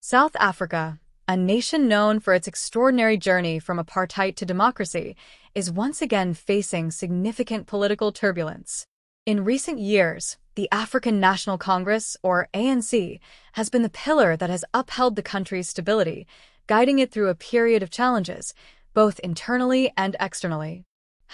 South Africa, a nation known for its extraordinary journey from apartheid to democracy, is once again facing significant political turbulence. In recent years, the African National Congress, or ANC, has been the pillar that has upheld the country's stability, guiding it through a period of challenges, both internally and externally.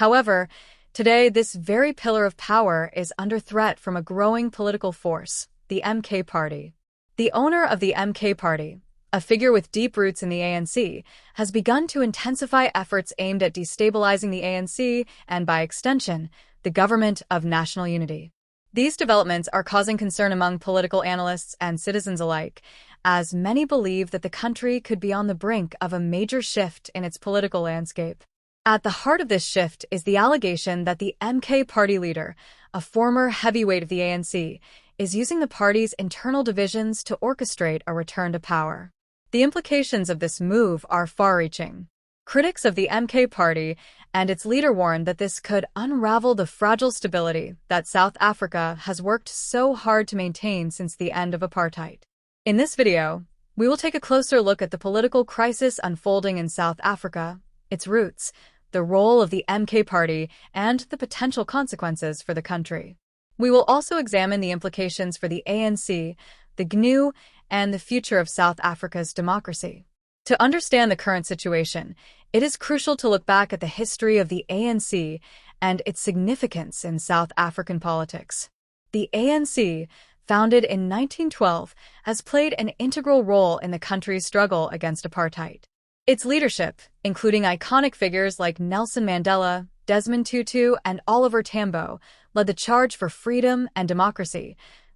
However, today this very pillar of power is under threat from a growing political force, the MK Party. The owner of the MK Party, a figure with deep roots in the ANC, has begun to intensify efforts aimed at destabilizing the ANC and, by extension, the Government of National Unity. These developments are causing concern among political analysts and citizens alike, as many believe that the country could be on the brink of a major shift in its political landscape. At the heart of this shift is the allegation that the MK Party leader, a former heavyweight of the ANC, is using the party's internal divisions to orchestrate a return to power. The implications of this move are far-reaching. Critics of the MK Party and its leader warn that this could unravel the fragile stability that South Africa has worked so hard to maintain since the end of apartheid. In this video, we will take a closer look at the political crisis unfolding in South Africa, its roots, the role of the MK Party, and the potential consequences for the country. We will also examine the implications for the ANC, the GNU, and the future of South Africa's democracy. To understand the current situation, it is crucial to look back at the history of the ANC and its significance in South African politics. The ANC, founded in 1912, has played an integral role in the country's struggle against apartheid. Its leadership, including iconic figures like Nelson Mandela, Desmond Tutu, and Oliver Tambo, led the charge for freedom and democracy,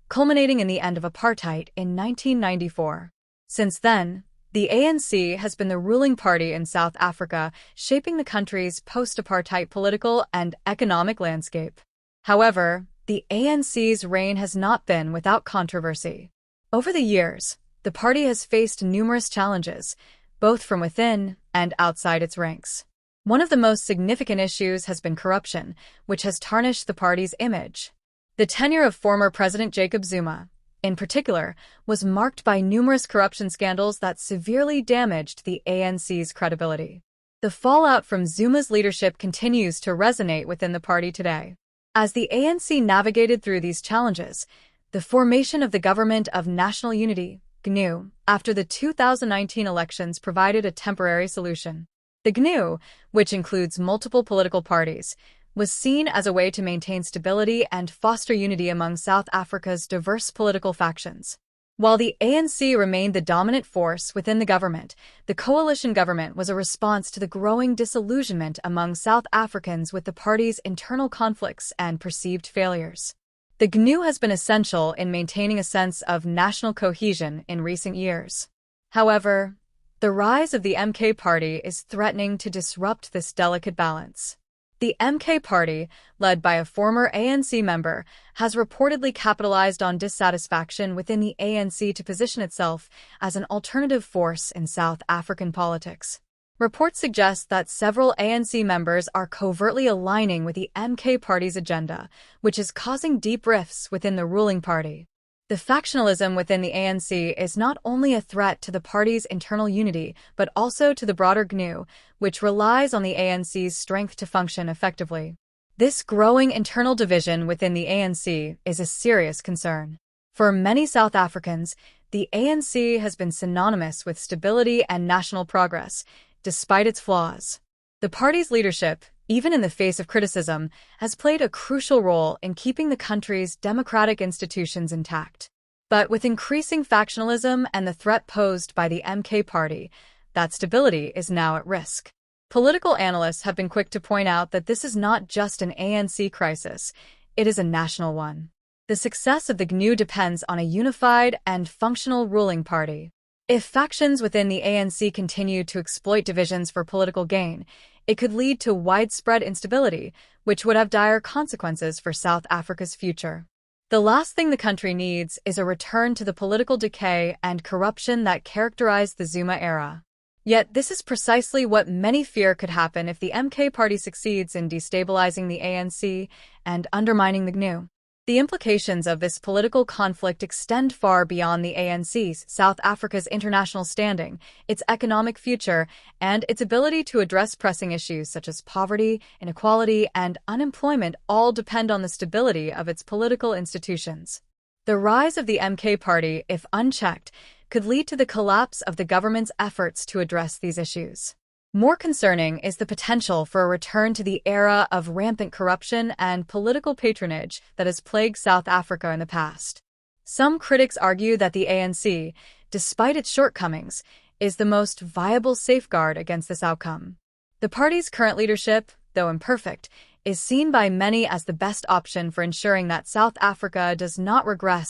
culminating in the end of apartheid in 1994. Since then, the ANC has been the ruling party in South Africa, shaping the country's post-apartheid political and economic landscape. However, the ANC's reign has not been without controversy. Over the years, the party has faced numerous challenges, both from within and outside its ranks. One of the most significant issues has been corruption, which has tarnished the party's image. The tenure of former President Jacob Zuma, in particular, was marked by numerous corruption scandals that severely damaged the ANC's credibility. The fallout from Zuma's leadership continues to resonate within the party today. As the ANC navigated through these challenges, the formation of the Government of National Unity, GNU, after the 2019 elections provided a temporary solution. The GNU, which includes multiple political parties, was seen as a way to maintain stability and foster unity among South Africa's diverse political factions. While the ANC remained the dominant force within the government, the coalition government was a response to the growing disillusionment among South Africans with the party's internal conflicts and perceived failures. The GNU has been essential in maintaining a sense of national cohesion in recent years. However, the rise of the MK Party is threatening to disrupt this delicate balance. The MK Party, led by a former ANC member, has reportedly capitalized on dissatisfaction within the ANC to position itself as an alternative force in South African politics. Reports suggest that several ANC members are covertly aligning with the MK Party's agenda, which is causing deep rifts within the ruling party. The factionalism within the ANC is not only a threat to the party's internal unity, but also to the broader GNU, which relies on the ANC's strength to function effectively. This growing internal division within the ANC is a serious concern. For many South Africans, the ANC has been synonymous with stability and national progress, despite its flaws. The party's leadership, even in the face of criticism, has played a crucial role in keeping the country's democratic institutions intact. But with increasing factionalism and the threat posed by the MK Party, that stability is now at risk. Political analysts have been quick to point out that this is not just an ANC crisis, it is a national one. The success of the GNU depends on a unified and functional ruling party. If factions within the ANC continue to exploit divisions for political gain, it could lead to widespread instability, which would have dire consequences for South Africa's future. The last thing the country needs is a return to the political decay and corruption that characterized the Zuma era. Yet this is precisely what many fear could happen if the MK Party succeeds in destabilizing the ANC and undermining the GNU. The implications of this political conflict extend far beyond the ANC's, South Africa's international standing, its economic future, and its ability to address pressing issues such as poverty, inequality, and unemployment all depend on the stability of its political institutions. The rise of the MK party, if unchecked, could lead to the collapse of the government's efforts to address these issues. More concerning is the potential for a return to the era of rampant corruption and political patronage that has plagued South Africa in the past. Some critics argue that the ANC, despite its shortcomings, is the most viable safeguard against this outcome. The party's current leadership, though imperfect, is seen by many as the best option for ensuring that South Africa does not regress